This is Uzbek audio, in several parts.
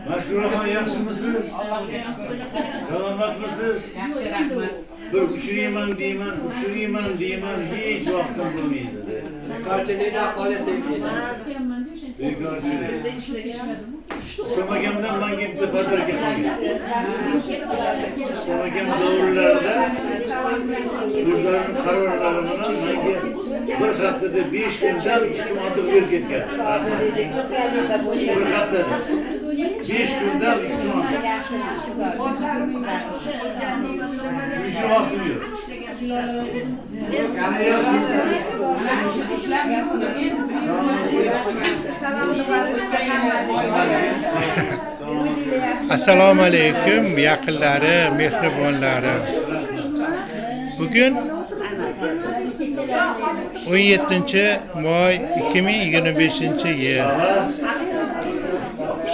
Maşhur yaxshi mısınız? Salomat mısınız? Bir uçurayman deyman, hiç vaqtim bo'lmaydi. Bekorchilikdan qo'li tegmaydi. Bekorchilik. İstamagandan men ketdi badarga qolgan. İstamagan davrlarda o'zlarining qarorlari bilan menga bir haftada 5 kundan 2 marta yer ketgan. Bir haftada 5 kundan 2 marta. Shuning vaqtim yo'q. Assalomu alaykum, yaqinlarim, mehribonlarim. Bugün 17-may 2025-yil.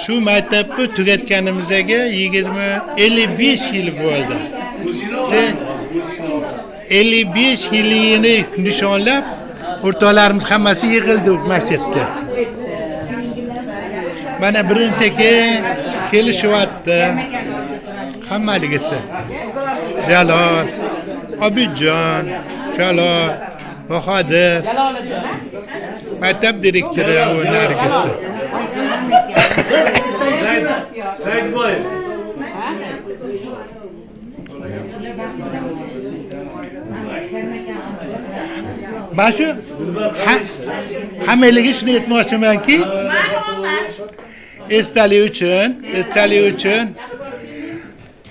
Shu maktabni tugatganimizga 55 yil bo'ldi. 55 yilini nishonlab, o'rtoqlarimiz hammasi yig'ildi masjidga. Mana birinchi kelishyapti. Hammaligisi. Jalol, Obidjon, Jalol, Bahodir. Maktab direktori o'rnargisi. Saidboy. Başı hammaligi shuni aytmoqchimanki, esdalik uchun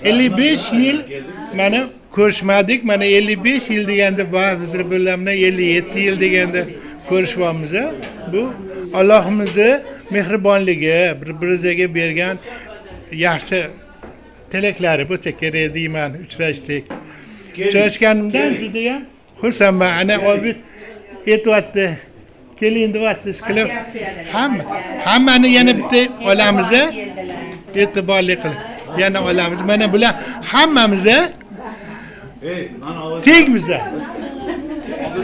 55 yil mana ko'rishmadik. Mana 55 yil deganda biz bilan 57 yil deganda ko'rishyapmiz. Bu Allohimizning mehribonligi, bir-birimizga bergan yaxshi tilaklari bo'lsa kerak deyman. Uchrashdik. Uchrashganimdan juda ham xursandman. Ana Obid aytyapti. Keling deyapti, qilib hammani yana bitta olamiz, e'tiborli qilib. Yana olamiz. Mana bular hammamiz tengmiz.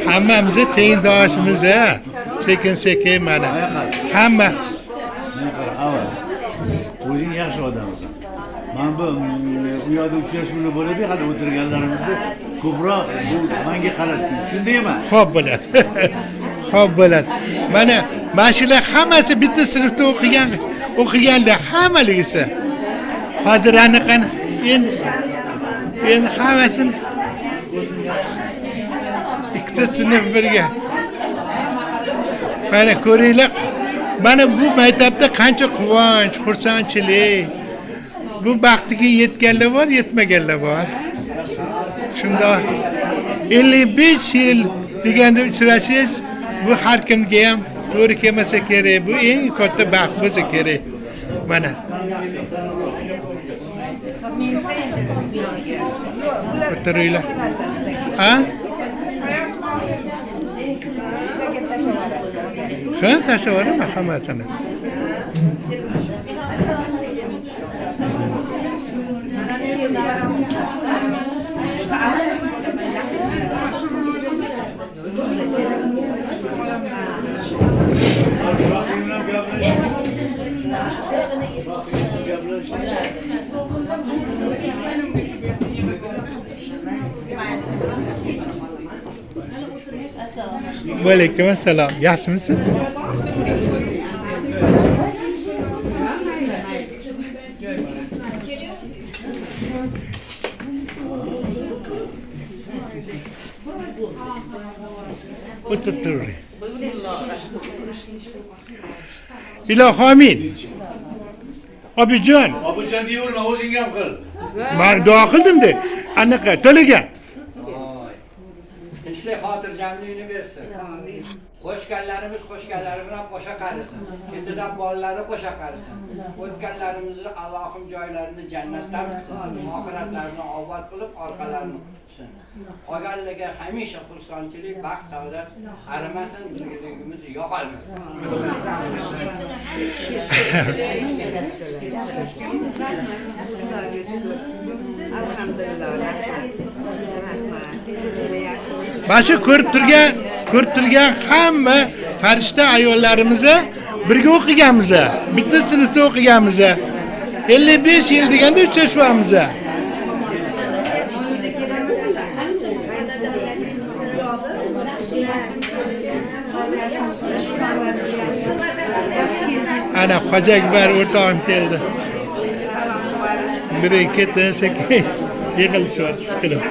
Hammamiz tengdoshimiz. Sekin mana. Hamma. O'zing yaxshi odamsan. Men bu yoqda uchrashuvlar bo'ladi, hali o'tirganlarimizda ko'proq bu menga qaratdi. Shundaymi? Xo'p bo'ladi. Xo'p bo'ladi. Mana shular hammasi bitta sinfda o'qiganda hammaligisi. Hozir aniqani endi hammasini ikkita sinf birga. Mana ko'ringlar. Mana bu maktabda qancha quvonch, xursandchilik. Bu baxtiga yetganlar bor, yetmaganlar bor. Shunda 55 yil deganda uchrashish bu har kimga ham to'g'ri kelmasa kerak. Bu eng katta baxt bo'lsa kerak. Mana. O'tiringlar. Ha? Sen tasavvurun mu hammasini? Aleyküm assalam. Yaxshimisiz? Otur. İlohi amin. Obidjon deyverma, o'zing ham qil. Men duo qildim-da. Anaqa to'lagan. Tinchlik xotirjamlikni bersin. Qo'shganlarimiz qo'shganlari bilan qo'sha qarisin. Kendidan bolalari qo'sha qarisin. O'tganlarimizni Allohim joylarini jannatdan qilsin. Oxiratlarini obod qilib, orqalarini qutsin. Qolganlarga hamisha xursandchilik, baxt, saodat arimasin, birgaligimiz yo'qolmasin. Alhamdulillah. Mana shu ko'rib turgan hamma farishta ayollarimizni birga o'qiganmiz. Bitta sinfda o'qiganmiz. 55 yil deganda uchrashamiz. Ana Hoji Akbar o'rtog'im keldi. Biri ketdi, yig'ilishyapti, chiqilib.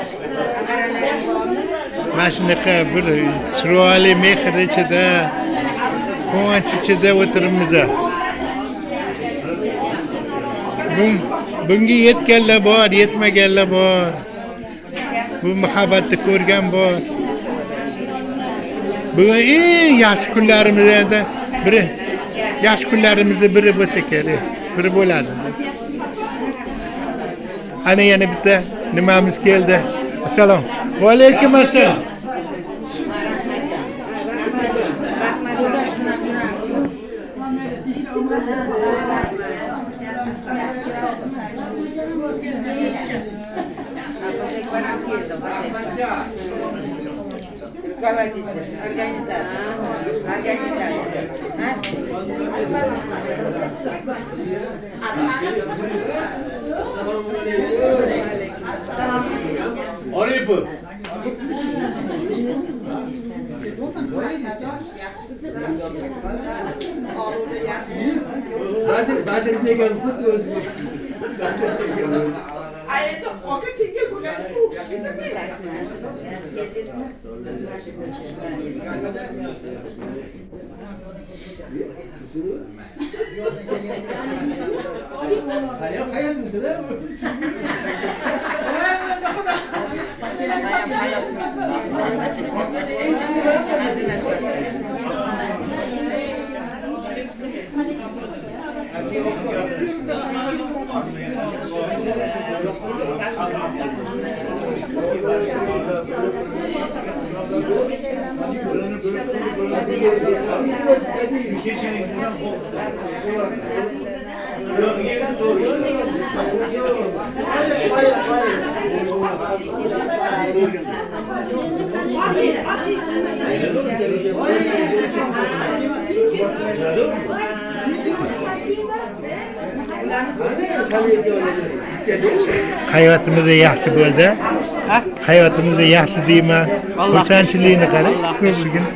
Mana shunaqa bir chiroyli mehr ichida, quvonch ichida o'tiribmiz. Bunga yetganlar bor, yetmaganlar bor. Bu muhabbatni ko'rgan bor. Bugun eng yaxshi kunlarimizdan biri, yaxshi kunlarimizdan biri bo'lsa kerak, biri bo'ladi. Ana yana bitta nimamiz keldi. Assalom. Va alaykum assalom. Arayıp. Badir ne görüp kutlu özgür. Ayette o kesinlikle bu kadar bu. Hayat mısın değil Hayotimiz yaxshi bo'ldi. Hayotimiz yaxshi deyman. Xursandchilikni qarang, ko'pligini.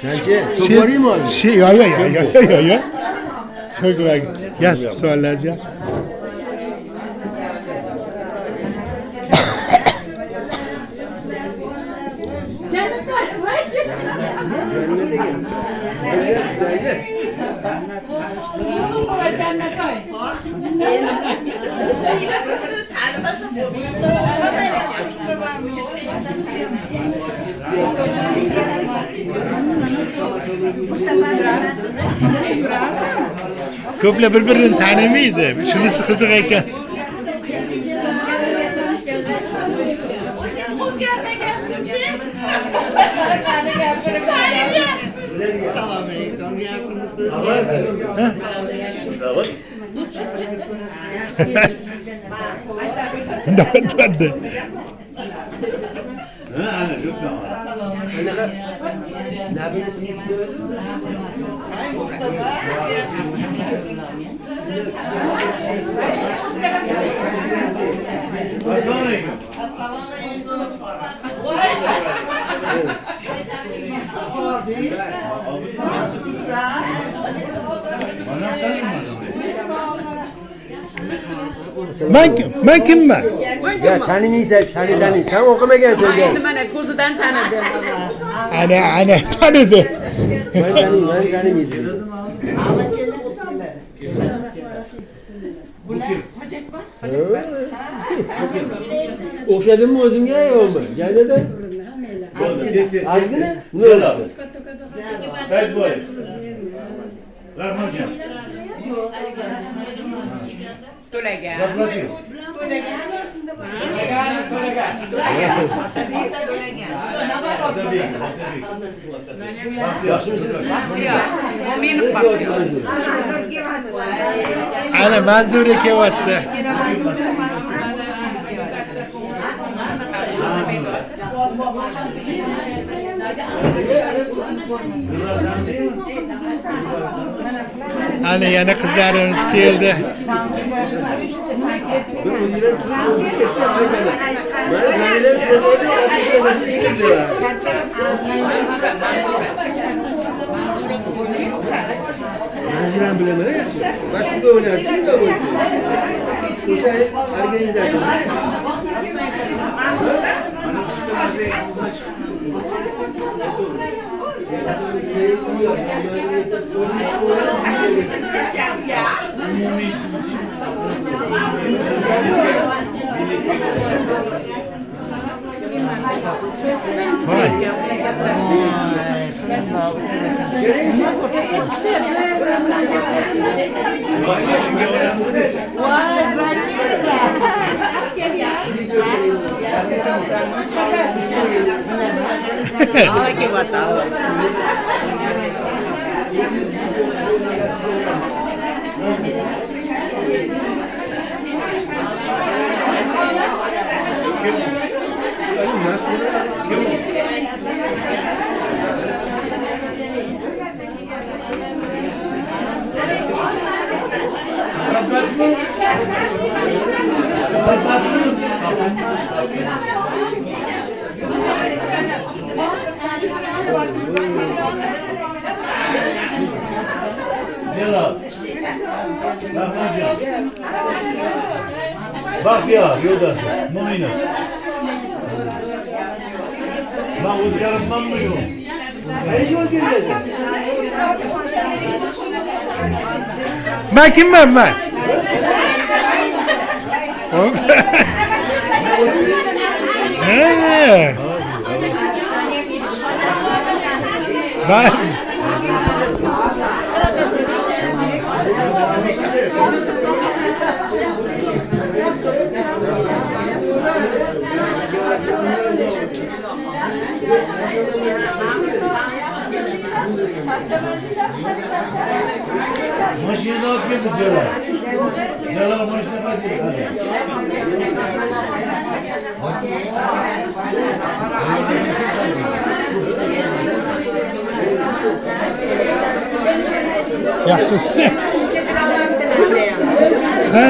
Sence çok var mı abi? Ya. Çok var. Yaz sorular yaz. Ko'plar bir-birini tanimaydi. Shunisi qiziq ekan. Davet. Ana şu tamam. Assalamualaikum. Bana tanımadın. Ben kimman? Ya tanımaysan, sen okumagan söyleyeyim. Mana ko'zidan tanidim. Ana tanıdı. Ben tanımaydım. O'xshadim mi o'zimga yo'qmi? Yanada? Ozgina? Celal. Said boy. Rahmanjon. To'lagan. Zaplatıyor. Mo'min bakıyor. Ana Manzura kelyapti. Ana yana qizlarimiz keldi. Bir o'zidan turib o'ziga ketgan aytadi. Mana qarilar demaydi, otib ketdilar. Manzurani bilaman yaxshi. Boshqa o'ynardi, shunday bo'ldi. O'sha organizator. Voy. Ki बताओ. Celal. Rahmancan. Bak ya yoldasın. Muminu. Ben uzgarımdan mı yok? Ben kimim ben? He. Ben Maşını da yapıyordu Celal. Celal maşını da yapıyordu. yaxshisi. Ha.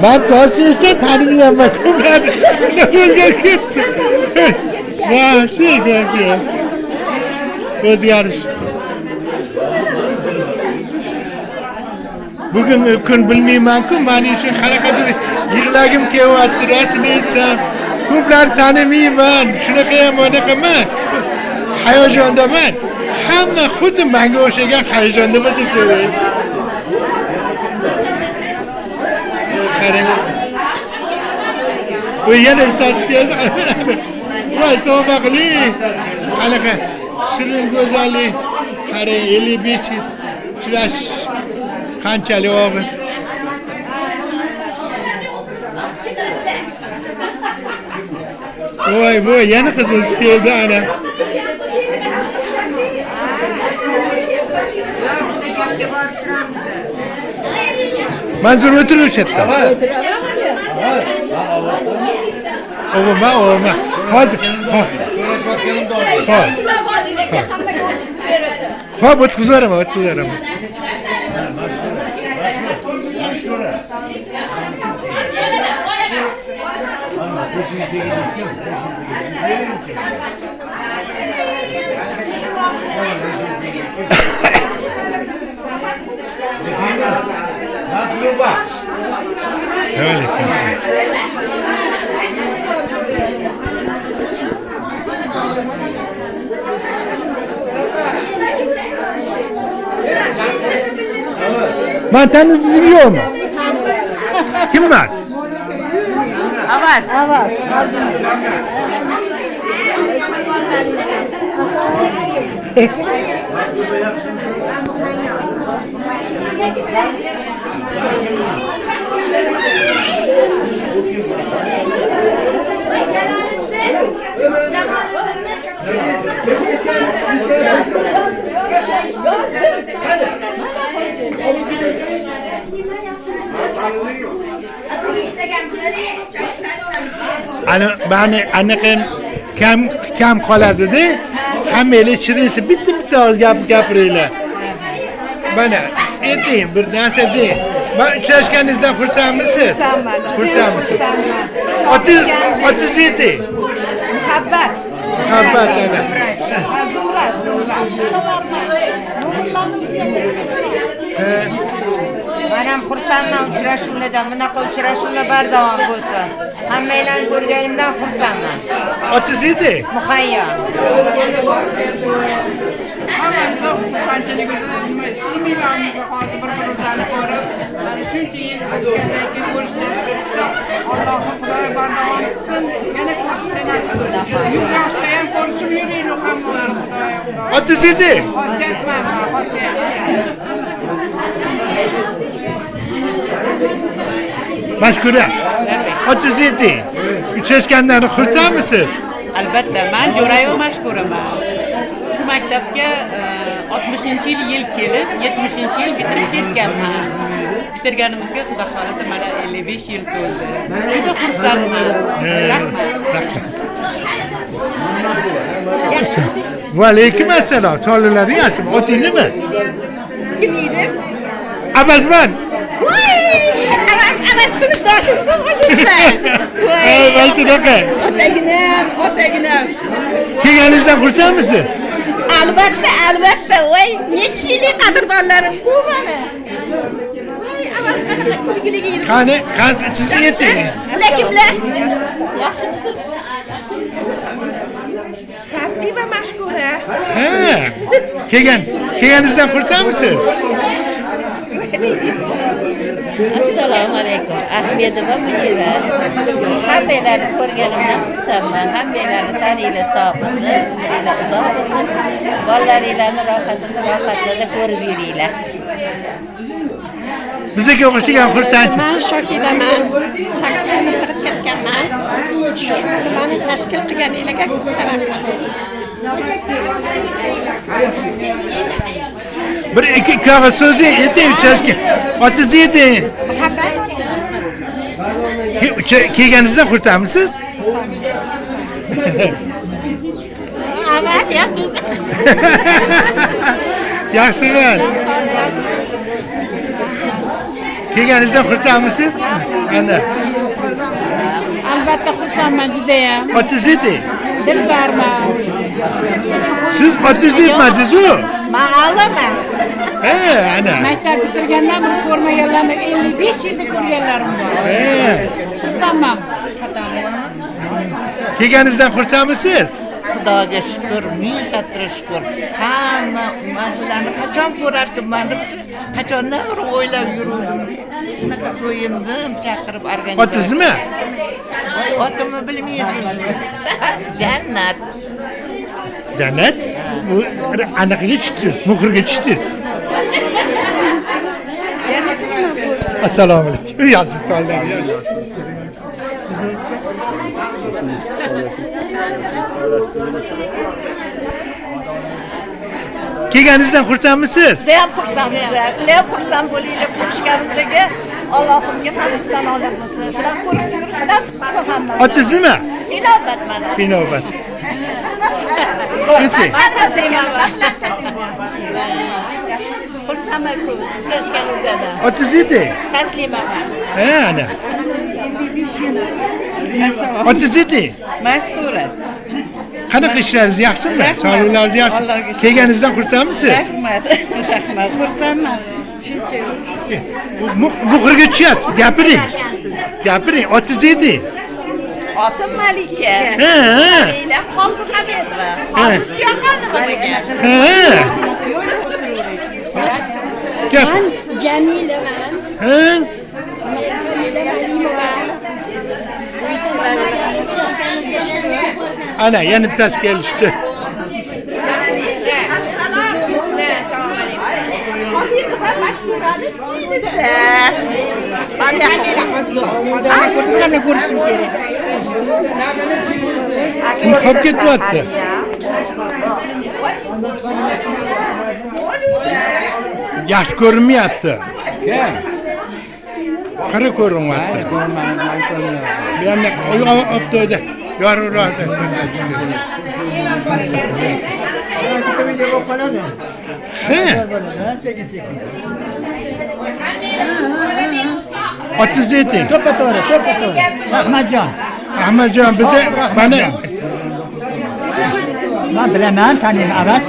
Ben toshcha taniyman ko'radi. Yo'lga ketdi. Vahshiy gapga. O'zgarish. Bugungi kun bilmayman-ku, men uchun qanaqadir yig'lagim kelyapti, rostini aytsam. Ko'plar tanimayman, shunaqa ham unaqa emas. Hayajondaman. Hamma xuddi menga o'xshagan hayajonda bo'lsa kerak. Qarang. Bu yana bittasi keldi. Voy, tavba qiling. Qanaqa shirin go'zallik. Qarang, 55 yil chilash qanchalik og'ir. Voy, yana qizimiz keldi ana. Manzur o'tir o'sha yerda. Olma. Hozir. Hop, o'tkazib beraman. Öyle kesin. Ben tanıdığınız biliyor mu? Kim var? Avaz. Bani aniqim kam qoladi-da. Hammalar shirinsi bitta oz gapiringlar. Mana ayting, bir narsa deng. Ben uchrashganingizdan xursandmisiz? Xursandmisiz. Otingiz ayting. Muhabbat. Muhabbat ana. Zumrat. Men ham xursandman uchrashuvlardan. Bunaqa uchrashuvlar bardavom bo'lsin. Hammanglarni ko'rganimdan xursandman. Otingiz ayting. Muhayyo. Otingiz ayting. Mashkura. Otingiz ayting. Uchrashgandan xursandmisiz? Albatta, men Jo'rayev mashhuraman. Shu maktabga 60-yil kelib, 70-yil bitirib ketganman. Bitirganimizga xudo xolasa mana 55 yil to'ldi. Juda xursandman. Rahmat. Va alaykum assalom. Sog'liklaring yaxshimi? Oting nima? Siz kim edingiz? Abazman. Abbas sinfdoshimni o'zingizman. Mana shunaqa. Otaginam. Kelganingizdan xursandmisiz? Albatta. Voy, necha yillik qadrdonlarim-ku mana. Voy, Abbas qanaqa kulgiliga yuribsiz. Qani, siz ayting. Kimlar? Yaxshimisiz? Habiba mashkura. Ha. Kelganingizdan xursandmisiz? Assalomu alaykum. Ahmedova Munira. Hammalarni ko'rganimdan xursandman. Hammalarni taninglar sog' bo'lsin, umringlar uzoq bo'lsin. Bolalaringlarni rohatlarda ko'rib yuringlar. Bizga o'xshagan xursandchi. Men Shokidaman. 80 bitirib ketganman. Mani tashkil qilganinglarga ko'p rahmat. Bir ikki kog'oz so'zi ayting uchrashgan. Otingiz ayting. Kelganingizdan xursandmisiz? Yaxshiman. Kelganingizdan xursandmisiz? Ana. Albatta xursandman judayam. Otingiz ayting. Dilbarman. Siz otingiz aytmadingiz-ku? Men olaman. Ha, ana. Maktab bitirgandan beri ko'rmaganlarni 55 yilda ko'rganlarim bor. Xursandman. Kelganingizdan xursandmisiz? Xudoga shukr, ming qattiq shukr. Hamma mashalarni qachon ko'rarkanman deb qachondan beri o'ylab yuruvdim. Shunaqa to'yindim, chaqirib organizatsiya. Otizmi? Otimni bilmaysiz. Jannat. Jannat? Bu aniqga tushdingiz, muhrga tushdingiz. Assalomu alaykum. Yaxshi sog'lar. Kelganingizdan xursandmisiz? Siz ham xursandsiz. Sizlar ham xursand bo'linglar ko'rishganimizga. Allohimga farishtan olib bo'lsin. Shunaqa ko'rishni yurish nasib qilsin hamma. Otizmi? Inobat mana. Inobat. Ayting. Xursandman ko'rishganingizdan. Otingiz ayting. Taslimaman. Ha, ana. Otingiz ayting. Mastura. Qanaqa ishlaringiz yaxshimi? Sog'liklaringiz yaxshimi? Kelganingizdan xursandmisiz? Rahmat. Xursandman. Shuncha. Muhrga tushyapsiz. Gapiring. Otingiz ayting. Otim Malika. Ha. Eylab Xolqi Hamedova. Xolqi Yohanova. Gap. Jamilaman. Ha? Ana, yana bittasi kelishdi. Kim qolib ketyapti? Yaxshi ko'rinmayapti. Kim? Qari ko'rinyapti. Bu ham olib o'tdi. Yorug'roq. He. Otingiz ayting. To'ppa-to'g'ri. Rahmatjon. Ahmadjon, biza mana Men bilaman, taniyman, avaz.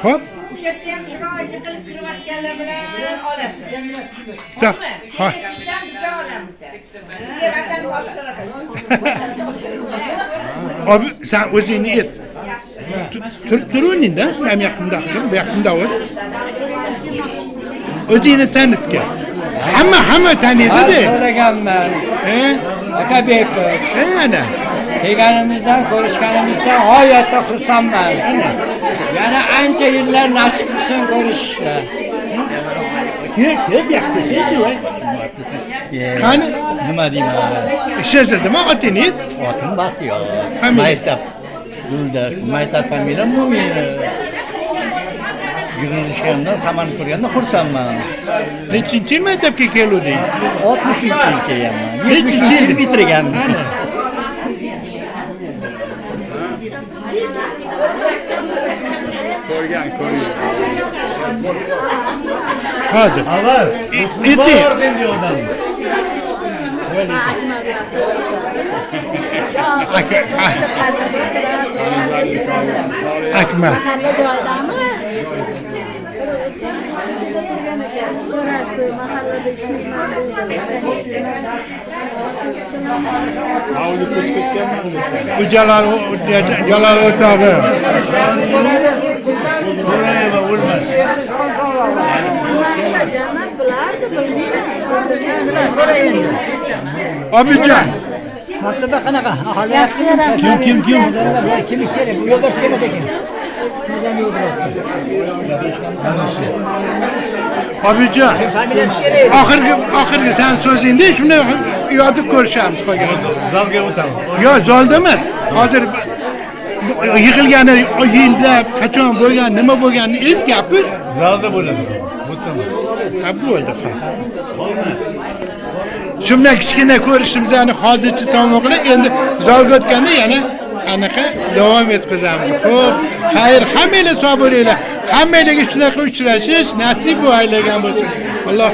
Hop. O'sha yerda ham chiroyli qilib kirayotganlar bilan olasiz. Yo'q. Ha. Sizdan biza olamiz. Sizga vatan topshiramiz. Abi sen o'zingni et. Turuningda, ham yaqinda, bu yaqinda o'z. O'zingni tanitga. Hamma taniydi-da. So'raganman. He? Akabek. Ana. Kelganimizdan, ko'rishganimizdan g'oyatda xursandman. Yana ancha yillar nasib qilsin ko'rishishga. Kel, yoqqa kel. Qani? Nima deyman? Ishladimi otingni? Otim Baxtiyor. Familiya? Maytab. Yo'ldosh, Maytab familiyam Mo'min. Yig'ilishgandan, hamon ko'rgandan xursandman. Nechinchi maktabga keluvding? 60-yil kelganman. Nechinchi yil bitirganman. Ana. Hozir. Avaz. Eti. Akmal. Mahalla joydami? So'rashdi, mahallada ishlayman Bu Jalol o'rtog'i. To'rayeva o'lmas. bilardi, Obijon. Maktabda qanaqa? Aholi yaxshi. Kim? Kim kerak? Bu yo'ldosh keladi ekan. Obijon. Oxirgi sen so'zingda shuni yodib ko'rishamiz qolgan. Zalga o'tamiz. Yo, zalda emas. Hozir yig'ilgani yilda qachon bo'lgan, nima bo'lganini ayt gapir. Zalda bo'ladi. Bo'tdimi? Ha bo'ldi. Shunday kichkina ko'rishimizni hozircha tamom qilib, endi zalga o'tganda yana anaqa davom etkazamiz. Xo'p, xayr, hammanglar sog' bo'linglar. Hammanglarga shunaqa uchrashish nasib va aylagan bo'lsin. Alloh